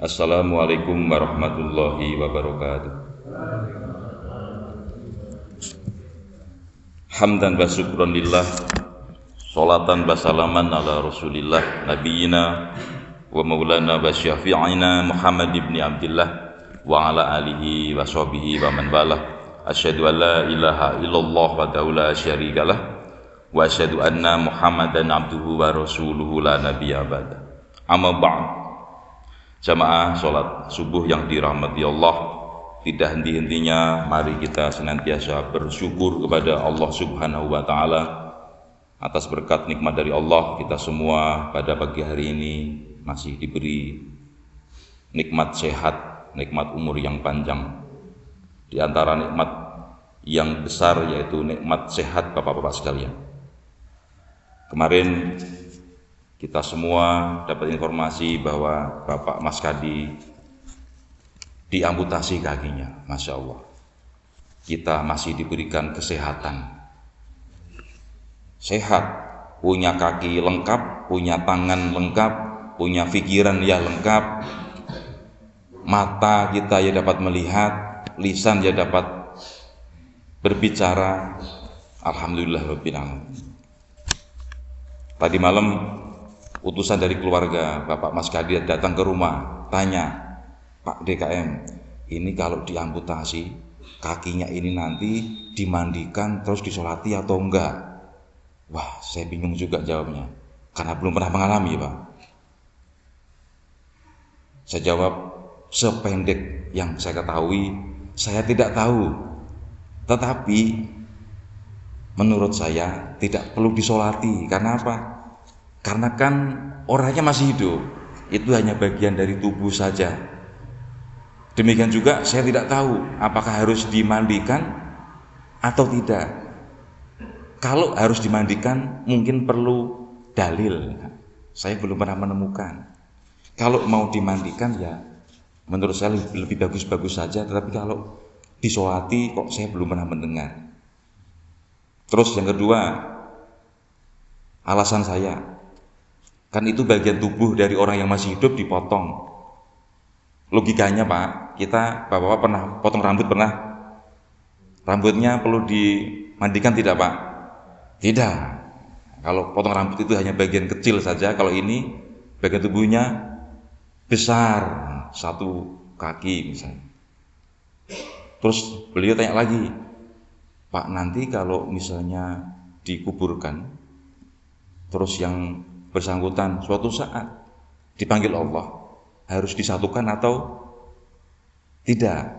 Assalamualaikum warahmatullahi wabarakatuh. Hamdan wa syukran lillah, sholatan wa salaman ala rasulillah, nabiyina wa maulana wa syafi'ina Muhammad ibn Abdillah wa ala alihi wa sahbihi wa man walah. Asyhadu an la ilaha illallah wa la syarikalah wa asyhadu anna Muhammadan abduhu wa rasuluhu la nabiyya ba'da. Amma ba'd. Jamaah sholat subuh yang dirahmati Allah, tidak henti-hentinya mari kita senantiasa bersyukur kepada Allah Subhanahu wa Ta'ala atas berkat nikmat dari Allah. Kita semua pada pagi hari ini masih diberi nikmat sehat, nikmat umur yang panjang. Di antara nikmat yang besar yaitu nikmat sehat bapak-bapak sekalian. Kemarin kita semua dapat informasi bahwa Bapak Mas Kadi diamputasi kakinya, Masya Allah. Kita masih diberikan kesehatan, sehat, punya kaki lengkap, punya tangan lengkap, punya pikiran ya lengkap, mata kita ya dapat melihat, lisan ya dapat berbicara. Alhamdulillah Rabbil Alamin. Tadi malam utusan dari keluarga Bapak Mas Kadi datang ke rumah, tanya, Pak DKM, ini kalau diamputasi kakinya ini nanti dimandikan terus disolati atau enggak? Wah, saya bingung juga jawabnya, karena belum pernah mengalami Pak. Saya jawab, sependek yang saya ketahui, saya tidak tahu. Tetapi menurut saya tidak perlu disolati. Karena apa? Karena kan orangnya masih hidup, itu hanya bagian dari tubuh saja. Demikian juga saya tidak tahu apakah harus dimandikan atau tidak. Kalau harus dimandikan mungkin perlu dalil, saya belum pernah menemukan. Kalau mau dimandikan ya menurut saya lebih bagus-bagus saja. Tetapi kalau disolati kok saya belum pernah mendengar. Terus yang kedua, alasan saya, kan itu bagian tubuh dari orang yang masih hidup dipotong. Logikanya Pak, kita bapak-bapak pernah potong rambut pernah? Rambutnya perlu dimandikan tidak Pak? Tidak. Kalau potong rambut itu hanya bagian kecil saja. Kalau ini bagian tubuhnya besar, satu kaki misalnya. Terus beliau tanya lagi, Pak, nanti kalau misalnya dikuburkan, terus yang bersangkutan suatu saat dipanggil Allah, harus disatukan atau tidak?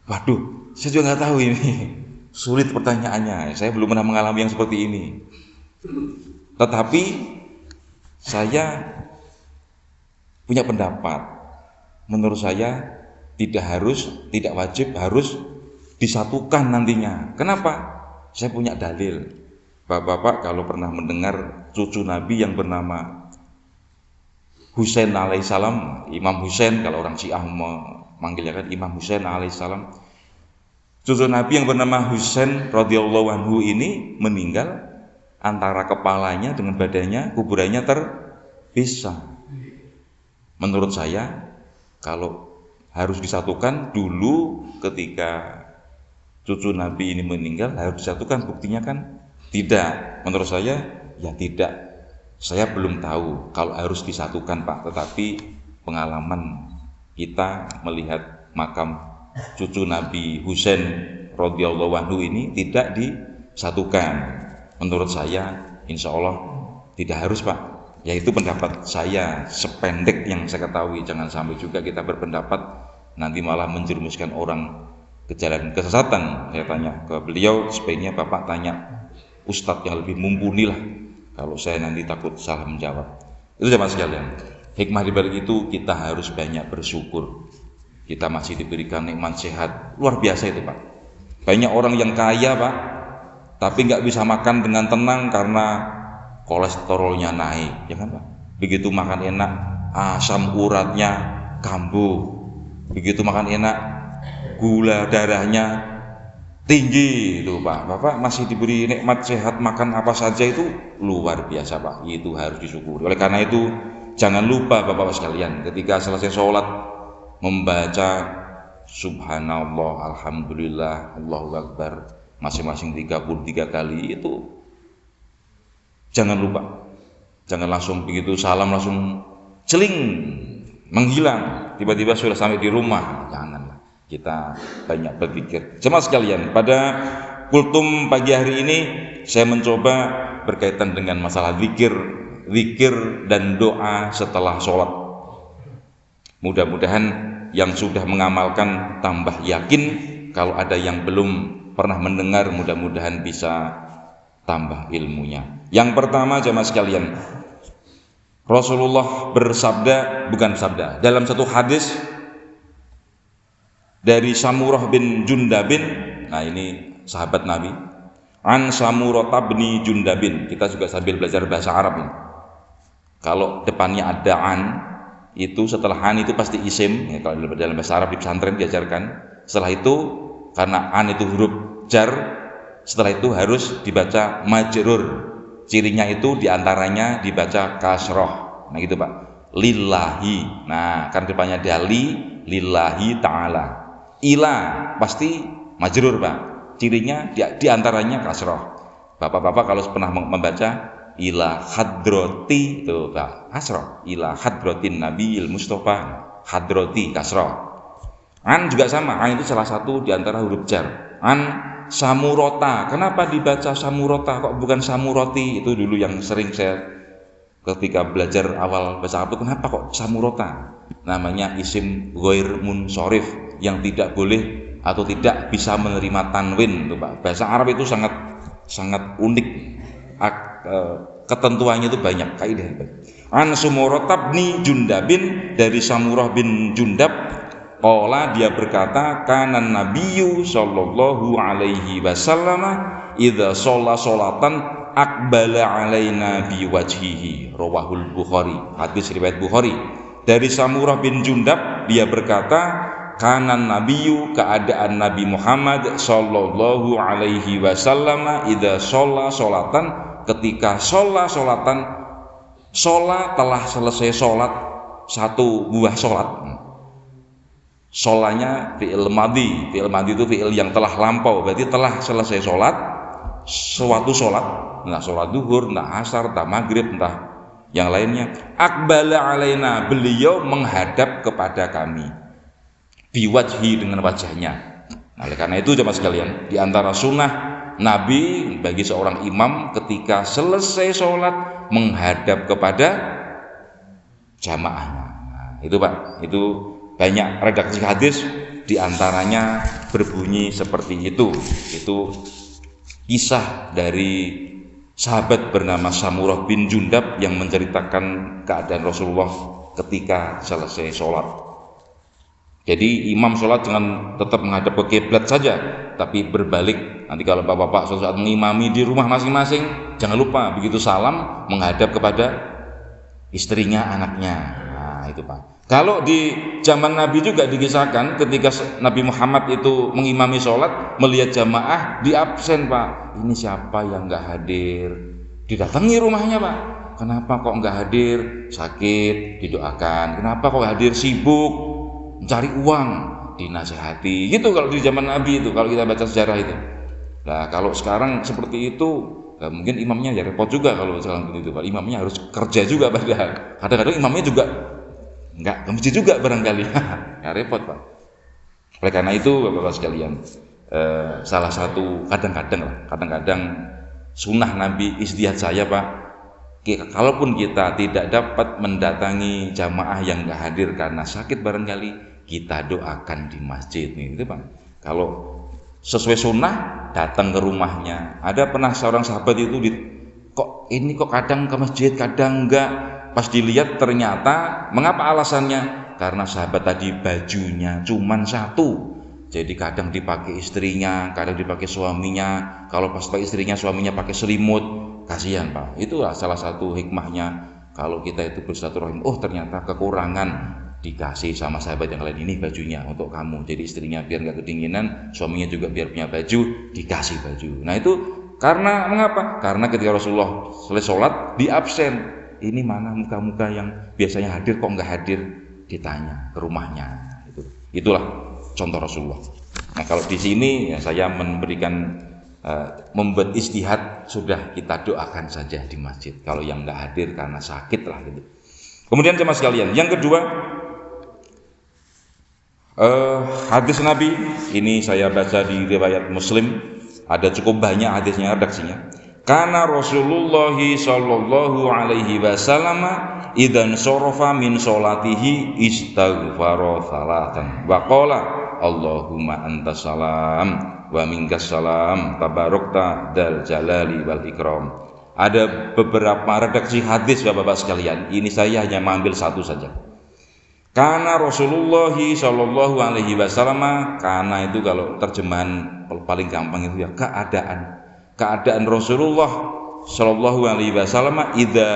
Waduh, saya juga nggak tahu ini. Sulit pertanyaannya. Saya belum pernah mengalami yang seperti ini. Tetapi saya punya pendapat. Menurut saya tidak wajib harus disatukan nantinya. Kenapa? Saya punya dalil. Bapak-bapak kalau pernah mendengar cucu Nabi yang bernama Husain alaihissalam, Imam Husain, kalau orang Syiah memanggilnya kan Imam Husain alaihissalam, cucu Nabi yang bernama Husain radhiyallahu anhu ini meninggal, antara kepalanya dengan badannya, kuburannya terpisah. Menurut saya kalau harus disatukan, dulu ketika cucu Nabi ini meninggal harus disatukan, buktinya kan tidak. Menurut saya ya tidak. Saya belum tahu kalau harus disatukan Pak, tetapi pengalaman kita melihat makam cucu Nabi Husain radhiyallahu anhu ini tidak disatukan. Menurut saya insya Allah tidak harus Pak. Yaitu pendapat saya sependek yang saya ketahui. Jangan sampai juga kita berpendapat nanti malah menjerumuskan orang ke jalan kesesatan. Saya tanya ke beliau, sebaiknya Bapak tanya ustadz yang lebih mumpuni lah, kalau saya nanti takut salah menjawab. Itu jemaah sekalian, hikmah dibalik itu kita harus banyak bersyukur. Kita masih diberikan nikmat sehat, luar biasa itu Pak. Banyak orang yang kaya Pak, tapi nggak bisa makan dengan tenang karena kolesterolnya naik, ya kan Pak? Begitu makan enak, asam uratnya kambuh. Begitu makan enak, gula darahnya tinggi itu Pak. Bapak masih diberi nikmat sehat, makan apa saja itu luar biasa Pak. Itu harus disyukuri. Oleh karena itu jangan lupa Bapak-Bapak sekalian, ketika selesai sholat membaca subhanallah, alhamdulillah, Allahu Akbar masing-masing 33 kali itu jangan lupa. Jangan langsung begitu salam langsung celing menghilang, tiba-tiba sudah sampai di rumah. Janganlah, kita banyak berpikir. Jemaah sekalian, pada kultum pagi hari ini saya mencoba berkaitan dengan masalah zikir dan doa setelah sholat. Mudah-mudahan yang sudah mengamalkan tambah yakin, kalau ada yang belum pernah mendengar mudah-mudahan bisa tambah ilmunya. Yang pertama jemaah sekalian, Rasulullah bersabda, bukan sabda, dalam satu hadis dari Samurah bin Jundabin. Nah ini sahabat Nabi. An Samurah bin Jundabin. Kita juga sambil belajar bahasa Arab ini. Kalau depannya ada an, itu setelah an itu pasti isim. Ya, kalau dalam bahasa Arab di pesantren diajarkan. Setelah itu karena an itu huruf jar, setelah itu harus dibaca majrur. Cirinya itu diantaranya dibaca kasroh. Nah gitu Pak. Lillahi. Nah kan depannya dali, lillahi ta'ala. Ila pasti majrur Pak. Cirinya diantaranya kasroh. Bapak-bapak kalau pernah membaca ila hadroti itu Pak, kasroh. Ila hadrotin Nabiil Mustafa, hadroti kasroh. An juga sama. An itu salah satu diantara huruf jar. An Samurota, kenapa dibaca Samurota kok bukan Samuroti? Itu dulu yang sering saya ketika belajar awal bahasa Arab, kenapa kok Samurota? Namanya isim ghair munsharif yang tidak boleh atau tidak bisa menerima tanwin, tuh Pak. Bahasa Arab itu sangat unik, ketentuannya itu banyak kaidah. An Samurata bin Jundabin, dari Samurah bin Jundab. Qala, dia berkata, kanan nabiyyu sallallahu alaihi wasallam idza shalla sholatan aqbala alaina biwajhihi, rawahul Bukhari, hadis riwayat Bukhari. Dari Samurah bin Jundab, dia berkata, kanan nabiyyu, keadaan Nabi Muhammad sallallahu alaihi wasallam idza shalla sholatan, ketika sholatan, sholat telah selesai sholat, satu buah sholat. Sholanya fi'il madhi itu fi'il yang telah lampau, berarti telah selesai sholat, suatu sholat, entah sholat duhur, entah asar, entah maghrib, entah yang lainnya. Aqbala alaina, beliau menghadap kepada kami, biwajhi, dengan wajahnya. Nah, oleh karena itu jemaah sekalian, di antara sunnah Nabi bagi seorang imam ketika selesai sholat menghadap kepada jamaahnya. Nah, itu Pak, itu banyak redaksi hadis diantaranya berbunyi seperti itu. Itu kisah dari sahabat bernama Samurah bin Jundab yang menceritakan keadaan Rasulullah ketika selesai sholat. Jadi imam sholat jangan tetap menghadap ke kiblat saja, tapi berbalik. Nanti kalau bapak-bapak suatu saat mengimami di rumah masing-masing, jangan lupa begitu salam menghadap kepada istrinya, anaknya. Nah itu Pak. Kalau di zaman Nabi juga dikisahkan ketika Nabi Muhammad itu mengimami sholat, melihat jamaah di absen Pak. Ini siapa yang nggak hadir? Didatangi rumahnya Pak. Kenapa kok nggak hadir? Sakit, didoakan. Kenapa kok hadir? Sibuk, mencari uang, dinasehati. Gitu kalau di zaman Nabi itu, kalau kita baca sejarah itu. Nah kalau sekarang seperti itu, mungkin imamnya ya repot juga kalau sekarang begitu Pak. Imamnya harus kerja juga padahal. Kadang-kadang imamnya juga enggak ke masjid juga barangkali. Ya repot Pak. Oleh karena itu Bapak-bapak sekalian, salah satu kadang-kadang sunnah Nabi, istihad saya Pak, kalaupun kita tidak dapat mendatangi jamaah yang enggak hadir karena sakit barangkali, kita doakan di masjid nih, gitu Pak. Kalau sesuai sunnah datang ke rumahnya. Ada pernah seorang sahabat itu kok kadang ke masjid kadang enggak. Pas dilihat ternyata, mengapa alasannya? Karena sahabat tadi bajunya cuman satu, jadi kadang dipakai istrinya, kadang dipakai suaminya. Kalau pas pakai istrinya, suaminya pakai selimut, kasihan Pak. Itulah salah satu hikmahnya kalau kita itu bersilaturahim. Oh ternyata kekurangan, dikasih sama sahabat yang lain, ini bajunya untuk kamu. Jadi istrinya biar nggak kedinginan, suaminya juga biar punya baju, dikasih baju. Nah itu karena mengapa? Karena ketika Rasulullah selesai sholat di absen. ini mana muka-muka yang biasanya hadir kok nggak hadir, ditanya ke rumahnya. Itulah contoh Rasulullah. Nah kalau di sini ya saya memberikan membuat istihad, sudah kita doakan saja di masjid. Kalau yang nggak hadir karena sakit lah gitu. Kemudian jemaah sekalian, yang kedua, hadis Nabi ini saya baca di riwayat Muslim, ada cukup banyak hadisnya, redaksinya. Karena Rasulullah sallallahu alaihi wasallam idan sorofa min solatihi istaghfara salatan wa qala Allahumma antas salam wa minkas salam tabarakta dal jalali wal ikram. Ada beberapa redaksi hadis Bapak-bapak sekalian, ini saya hanya mengambil satu saja. Karena Rasulullah sallallahu alaihi wasallam, karena itu kalau terjemahan paling gampang itu ya keadaan Rasulullah sallallahu alaihi wasallam idza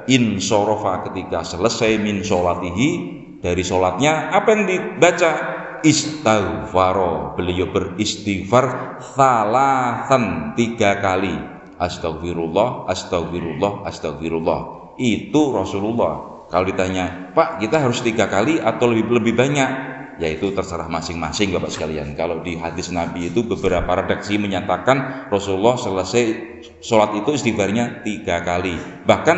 insorofa, ketika selesai min sholatihi, dari sholatnya apa yang dibaca? Istighfaro, beliau beristighfar salasan, 3 kali. Astagfirullah, astagfirullah, astagfirullah. Itu Rasulullah. Kalau ditanya, Pak, kita harus 3 kali atau lebih banyak? Yaitu terserah masing-masing Bapak sekalian. Kalau di hadis Nabi itu beberapa redaksi menyatakan Rasulullah selesai sholat itu istighfarnya 3 kali. Bahkan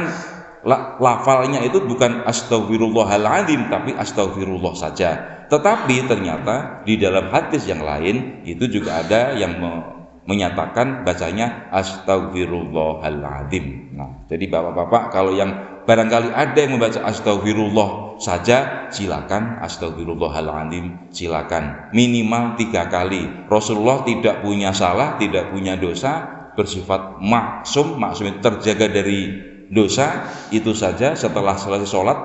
lafalnya itu bukan astagfirullahaladzim, tapi astagfirullah saja. Tetapi ternyata di dalam hadis yang lain itu juga ada yang menyatakan bacanya astagfirullahaladzim. Nah, jadi bapak-bapak kalau yang barangkali ada yang membaca astagfirullah saja, silakan astagfirullahaladzim, silakan minimal 3 kali. Rasulullah tidak punya salah, tidak punya dosa, bersifat maksum itu terjaga dari dosa. Itu saja setelah selesai sholat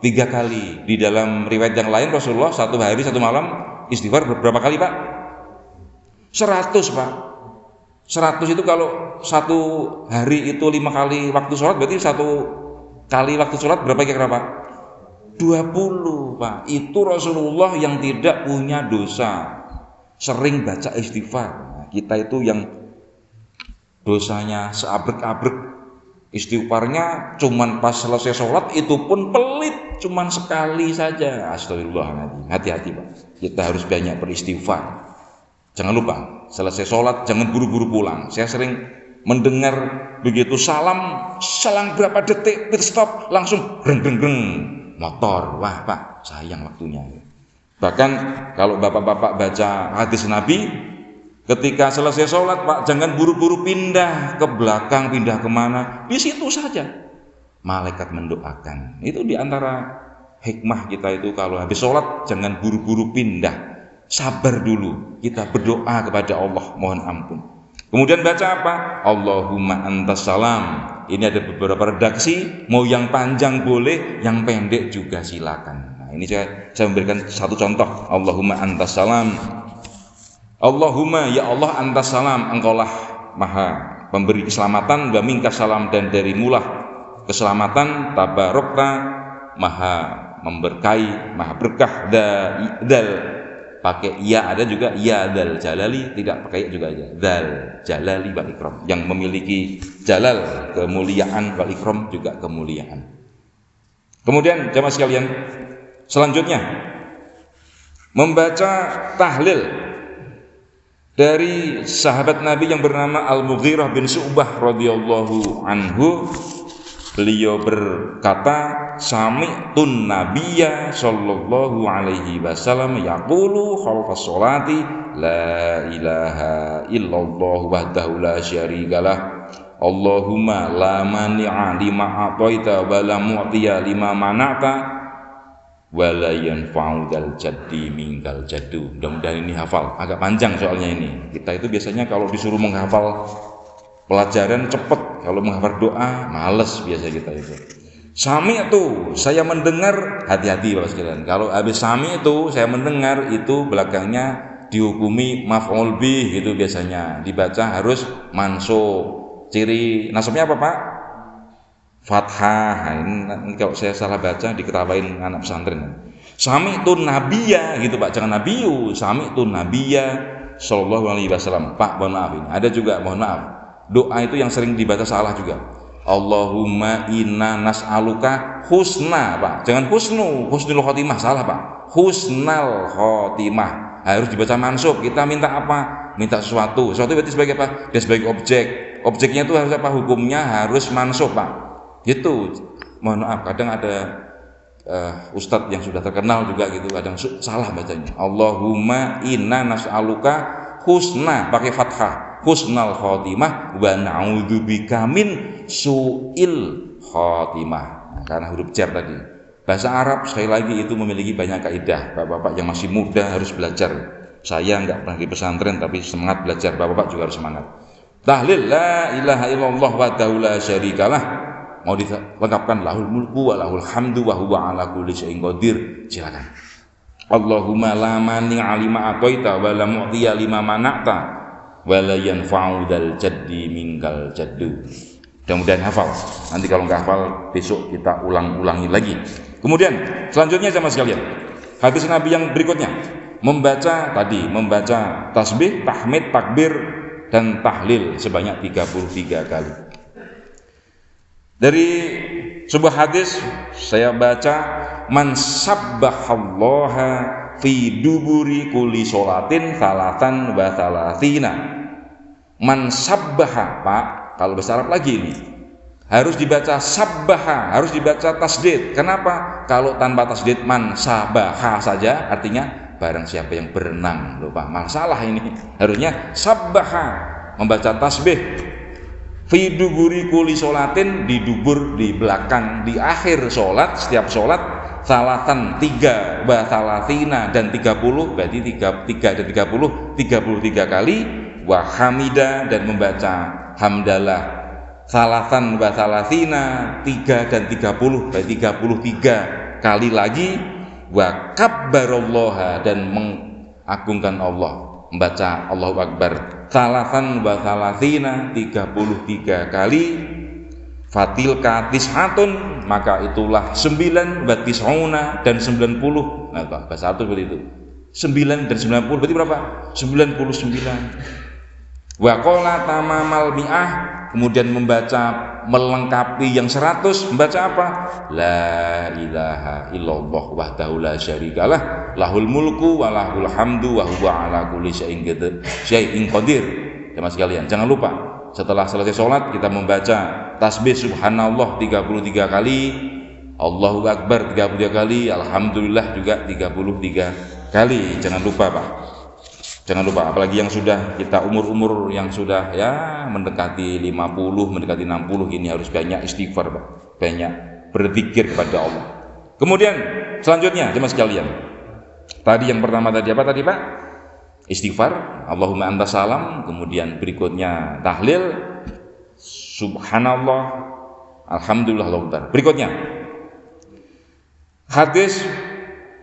3 kali. Di dalam riwayat yang lain Rasulullah 1 hari 1 malam istighfar berapa kali Pak? 100 Pak. 100 itu kalau 1 hari itu 5 kali waktu sholat, berarti 1 kali waktu sholat berapa kira-kira Pak? 20 Pak. Itu Rasulullah yang tidak punya dosa, sering baca istighfar. Nah, kita itu yang dosanya seabrek-abrek, istighfarnya cuman pas selesai sholat, itu pun pelit, cuman sekali saja. Astagfirullahaladzim. Hati-hati Pak, kita harus banyak beristighfar. Jangan lupa selesai sholat jangan buru-buru pulang. Saya sering mendengar begitu salam selang berapa detik pit stop langsung greng motor. Wah Pak, sayang waktunya. Bahkan kalau bapak-bapak baca hadis Nabi, ketika selesai sholat Pak, jangan buru-buru pindah ke belakang, pindah kemana, di situ saja malaikat mendoakan. Itu diantara hikmah kita itu, kalau habis sholat jangan buru-buru pindah, sabar dulu, kita berdoa kepada Allah mohon ampun. Kemudian baca apa? Allahumma antas salam. Ini ada beberapa redaksi, mau yang panjang boleh, yang pendek juga silakan. Nah, ini saya memberikan satu contoh. Allahumma antas salam. Allahumma, ya Allah, antas salam, engkaulah maha pemberi keselamatan, wa minkas salam, dan darimulah keselamatan, tabarokta, maha memberkahi, maha berkah, dal pakai ya, ada juga ya dal jalali, tidak pakai juga aja dal jalali wal ikram, yang memiliki jalal kemuliaan, wal ikram juga kemuliaan. Kemudian jamaah sekalian, selanjutnya membaca tahlil dari sahabat Nabi yang bernama Al-Mughirah bin Syu'bah radhiyallahu anhu. Beliau berkata, sami'tun nabiyya sallallahu alaihi wasallam yaqulu khalfas sholati la ilaha illallah wahdahu la syarikalah Allahumma la mani'a lima a'taita wa la mu'tiya lima mana'ta wa la yanfa'u dzal jaddi mingal jaddu. Mudah-mudahan ini hafal, agak panjang soalnya ini. Kita itu biasanya kalau disuruh menghafal pelajaran cepat, kalau menghafal doa males biasa kita itu. Sami itu saya mendengar, hati-hati Bapak sekalian. Kalau habis sami itu saya mendengar, itu belakangnya dihukumi maf'ul bih, itu biasanya dibaca harus mansub. Ciri nasabnya apa Pak? Fathah. Ini kalau saya salah baca diketawain anak pesantren. Sami itu nabiyya gitu Pak, jangan nabiyu. Sami itu nabiyya sallallahu alaihi wasallam. Pak, mohon maaf ini. Ada juga mohon maaf, doa itu yang sering dibaca salah juga. Allahumma inna nas'aluka husna, Pak. Jangan husnul khotimah, salah, Pak. Husnal khotimah. Harus dibaca mansub. Kita minta apa? Minta sesuatu. Sesuatu berarti sebagai apa? Dia sebagai objek. Objeknya itu harus apa? Hukumnya harus mansub, Pak. Gitu. Mohon maaf, kadang ada ustadz yang sudah terkenal juga gitu, kadang salah bacanya. Allahumma inna nas'aluka husna, pakai fathah, husnal khotimah, wa na'udzubika min su'il khotimah. Nah, karena huruf jar tadi. Bahasa Arab sekali lagi itu memiliki banyak kaidah. Bapak-bapak yang masih muda harus belajar. Saya nggak pernah di pesantren tapi semangat belajar. Bapak-bapak juga harus semangat. Tahlil la ilaha illallah wahdahu la syarikalah. Mau dilengkapkan lahul mulku wa lahul hamdu wa huwa ala kulli syai'in qadir. Silakan. Allahumma la mani'a lima ataita wa la mu'tiya lima mana'ta wa la yanfa'u dzal jaddi minkal jaddu. Mudah-mudahan hafal. Nanti kalau nggak hafal besok kita ulang-ulangi lagi. Kemudian selanjutnya jamaah sekalian, hadis Nabi yang berikutnya membaca tasbih, tahmid, takbir dan tahlil sebanyak 33 kali. Dari sebuah hadis saya baca, man sabbahallaha fi duburi kulli sholatin salatan wa salatina. Man sabbaha, Pak, kalau bahasa Arab lagi ini harus dibaca sabbaha, harus dibaca tasdid. Kenapa? Kalau tanpa tasdid man sabaha saja artinya barang siapa yang berenang. Loh, Pak, masalah ini. Harusnya sabbaha, membaca tasbih fi duburi kulli sholatin, di dubur, di belakang, di akhir sholat, setiap sholat, salatan 3 wa salatina dan 30, berarti 3 dan 30, 33 kali, wa hamida dan membaca hamdalah salatan wa salatina 3 dan 30, berarti 33 kali lagi, wa kabbarallaha dan mengagungkan Allah, membaca Allahu Akbar salatan wa salatina 33 kali, fatilka tis'atun, maka itulah 9 wa tis'una dan 90. Nah, bahasa Arab seperti itu. 9 dan 90 berarti berapa? 99. Wa qala tamamal mi'ah, kemudian membaca melengkapi yang 100, membaca apa? La ilaha illallah wahdahu la syarikalah, lahul mulku wa lahul hamdu wa huwa ala kulli syai'in qadir. Jemaah sekalian, jangan lupa setelah selesai sholat kita membaca tasbih subhanallah 33 kali, Allahu Akbar 33 kali, alhamdulillah juga 33 kali. Jangan lupa, Pak. Jangan lupa, apalagi yang sudah kita umur-umur yang sudah ya mendekati 50, mendekati 60, ini harus banyak istighfar, Pak. Banyak berzikir kepada Allah. Kemudian selanjutnya jemaah sekalian, tadi yang pertama tadi apa tadi, Pak? Istighfar, Allahumma anta salam, kemudian berikutnya tahlil, subhanallah, alhamdulillah, Allahu Akbar. Berikutnya hadis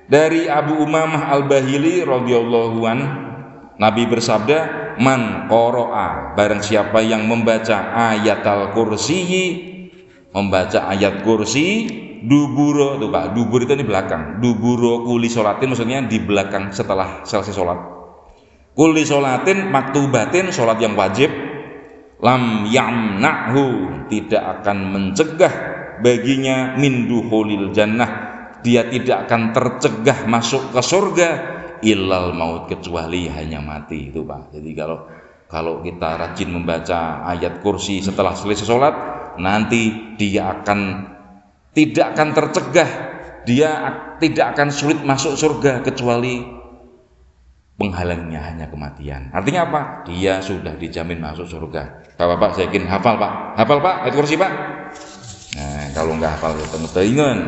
dari Abu Umamah Al-Bahili radhiyallahu an, Nabi bersabda, man qara'a, barang siapa yang membaca ayatal kursiyi, membaca ayat kursi, duburo, tuh Pak, dubur itu di belakang, duburo kuli sholatin, maksudnya di belakang setelah selesai sholat. Kuli sholatin maktubatin, sholat yang wajib, lam yamna'hu, tidak akan mencegah baginya min dukhulil jannah, dia tidak akan tercegah masuk ke surga, illal maut, kecuali hanya mati. Itu, Pak. Jadi kalau kita rajin membaca ayat kursi setelah selesai sholat, nanti dia tidak akan tercegah, dia tidak akan sulit masuk surga kecuali penghalangnya hanya kematian. Artinya apa? Dia sudah dijamin masuk surga. Bapak-bapak saya yakin hafal, Pak. Hafal, Pak, ayat kursi, Pak. Nah, kalau nggak hafal kita ingat.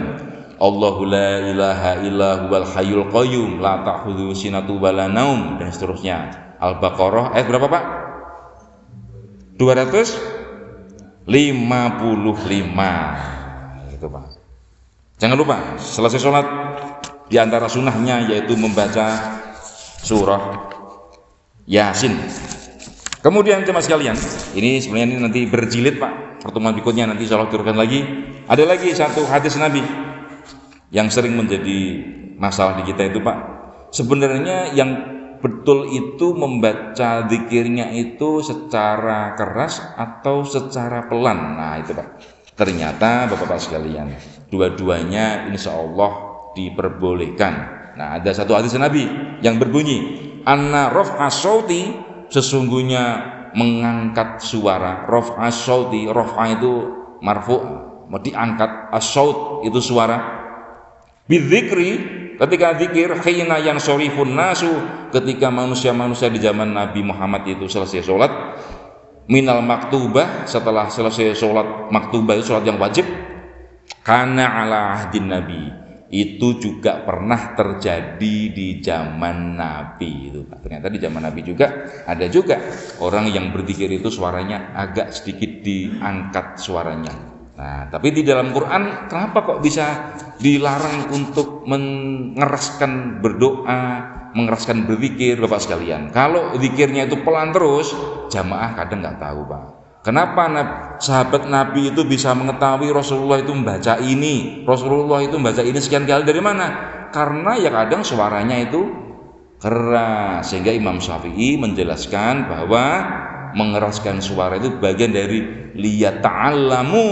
Allahu la ilaha illa huwal hayyul qayyum la ta'khudhuhu sinatun wa la naum, dan seterusnya. Al-Baqarah ayat berapa, Pak? 255. Itu, Pak. Jangan lupa selesai sholat di antara sunnahnya yaitu membaca surah Yasin. Kemudian jemaah sekalian, ini sebenarnya ini nanti berjilid, Pak. Pertemuan berikutnya nanti insyaallah turunkan lagi. Ada lagi satu hadis Nabi yang sering menjadi masalah di kita itu, Pak. Sebenarnya yang betul itu membaca zikirnya itu secara keras atau secara pelan. Nah itu Pak, ternyata Bapak-Bapak sekalian, dua-duanya insya Allah diperbolehkan. Nah ada satu hadis Nabi yang berbunyi anna raf'a syauti, sesungguhnya mengangkat suara. Raf'a syauti, raf'a itu marfu', diangkat, asyaut itu suara. Bidzikri, ketika zikir, hina yang sorifun nasu, ketika manusia-manusia di zaman Nabi Muhammad itu selesai sholat, minal maktubah, setelah selesai sholat maktubah itu sholat yang wajib, kana ala ahdin Nabi, itu juga pernah terjadi di zaman Nabi itu. Ternyata di zaman Nabi juga ada juga orang yang berzikir itu suaranya agak sedikit diangkat suaranya. Nah, tapi di dalam Quran kenapa kok bisa dilarang untuk mengeraskan berdoa, mengeraskan berzikir, Bapak sekalian? Kalau zikirnya itu pelan terus, jamaah kadang nggak tahu, Pak. Kenapa sahabat Nabi itu bisa mengetahui Rasulullah itu membaca ini, Rasulullah itu membaca ini sekian kali, dari mana? Karena ya kadang suaranya itu keras, sehingga Imam Syafi'i menjelaskan bahwa mengeraskan suara itu bagian dari liyata'allamu,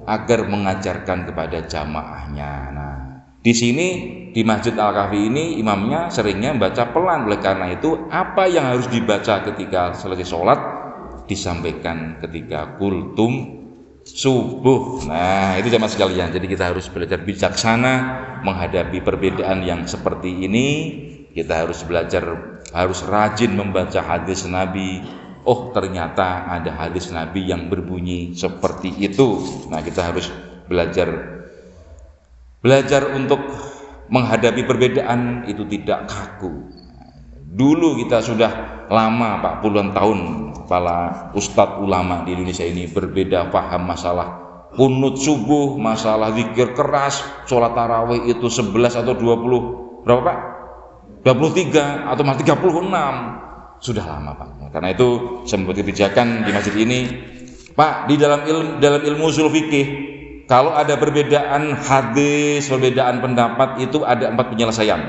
agar mengajarkan kepada jamaahnya. Nah, di sini di Masjid Al-Kahfi ini imamnya seringnya membaca pelan. Oleh karena itu apa yang harus dibaca ketika selesai sholat disampaikan ketika kultum subuh. Nah itu jamaah sekalian, jadi kita harus belajar bijaksana menghadapi perbedaan yang seperti ini. Kita harus belajar, harus rajin membaca hadis Nabi. Oh ternyata ada hadis Nabi yang berbunyi seperti itu. Nah kita harus belajar untuk menghadapi perbedaan itu tidak kaku. Dulu kita sudah lama Pak, puluhan tahun para ustadz ulama di Indonesia ini berbeda paham masalah kunut subuh, masalah zikir keras, sholat tarawih itu 11 atau 20 berapa Pak? 23 atau malah 36. Sudah lama Pak. Karena itu saya membuat kebijakan di masjid ini, Pak, di dalam ilmu ushul fikih, kalau ada perbedaan hadis, perbedaan pendapat itu ada 4 penyelesaian.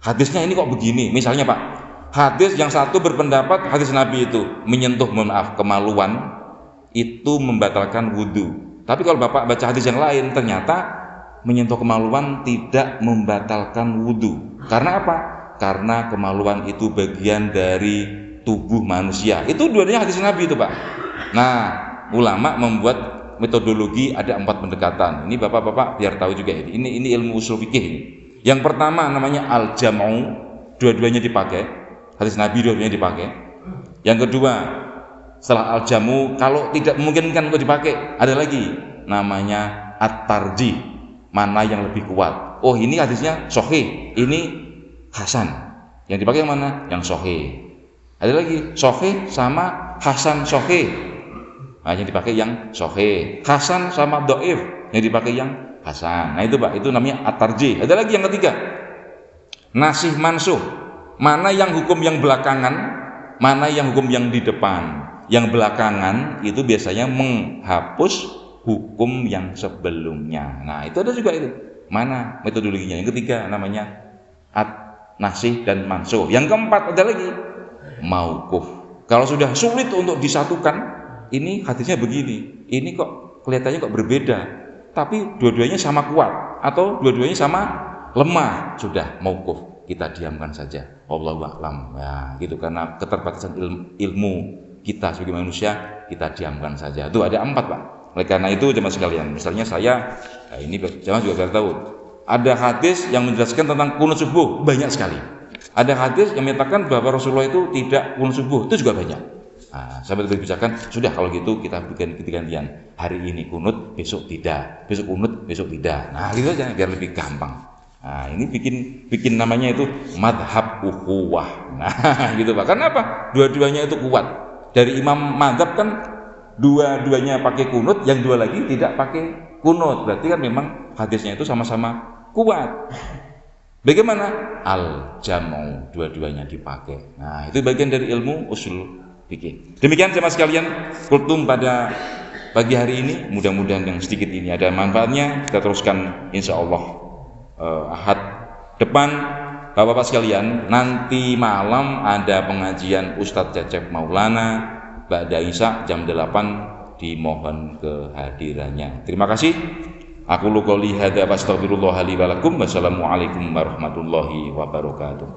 Hadisnya ini kok begini, misalnya Pak, hadis yang satu berpendapat hadis Nabi itu menyentuh, mohon maaf, kemaluan itu membatalkan wudhu. Tapi kalau Bapak baca hadis yang lain, ternyata menyentuh kemaluan tidak membatalkan wudhu. Karena apa? Karena kemaluan itu bagian dari tubuh manusia. Itu dua-duanya hadis Nabi itu Pak. Nah, ulama membuat metodologi, ada 4 pendekatan. Ini Bapak-bapak biar tahu juga ini ilmu ushul fikih ini. Yang pertama namanya al-jam'u, dua-duanya dipakai. Hadis Nabi dua-duanya dipakai. Yang kedua, setelah al-jam'u, kalau tidak memungkinkan untuk dipakai, ada lagi namanya at-tarjih, mana yang lebih kuat. Oh, ini hadisnya sahih, ini hasan. Yang dipakai yang mana? Yang sahih. Ada lagi sahih sama hasan sahih. Nah, yang dipakai yang sahih. Hasan sama dhaif, yang dipakai yang hasan. Nah itu Pak, itu namanya at-tarjih. Ada lagi yang ketiga, nasih mansuh, mana yang hukum yang belakangan, mana yang hukum yang di depan. Yang belakangan itu biasanya menghapus hukum yang sebelumnya. Nah itu ada juga itu, mana metodologinya. Yang ketiga namanya nasih dan mansuh. Yang keempat ada lagi mauquf. Kalau sudah sulit untuk disatukan, ini hadisnya begini, ini kok kelihatannya kok berbeda, tapi dua-duanya sama kuat atau dua-duanya sama lemah, sudah mauquf, kita diamkan saja. Wallahu a'lam. Ya, gitu, karena keterbatasan ilmu kita sebagai manusia, kita diamkan saja. Itu ada 4 Pak. Oleh karena itu jemaah sekalian, misalnya saya, nah ini jemaah juga biar tahu, ada hadis yang menjelaskan tentang kunut subuh banyak sekali. Ada hadis yang menyatakan bahwa Rasulullah itu tidak kunut subuh, itu juga banyak. Nah, sampai berbicara, sudah kalau gitu kita bikin gantian. Hari ini kunut, besok tidak. Besok kunut, besok tidak. Nah, gitu aja biar lebih gampang. Nah, ini bikin namanya itu madhab ukhuwah. Nah, gitu Pak. Karena apa? Dua-duanya itu kuat. Dari imam madhab kan dua-duanya pakai kunut, yang dua lagi tidak pakai kunut. Berarti kan memang hadisnya itu sama-sama kuat. Bagaimana? Al-jam'u, dua-duanya dipakai. Nah, itu bagian dari ilmu ushul fikih. Demikian jemaah sekalian, kultum pada pagi hari ini, mudah-mudahan yang sedikit ini ada manfaatnya. Kita teruskan insyaallah Ahad depan Bapak-bapak sekalian, nanti malam ada pengajian Ustadz Cecep Maulana Ba'da Isya jam 8, dimohon kehadirannya. Terima kasih. Aku qouli hadza wa astaghfirullah li wa lakum. Wassalamualaikum warahmatullahi wabarakatuh.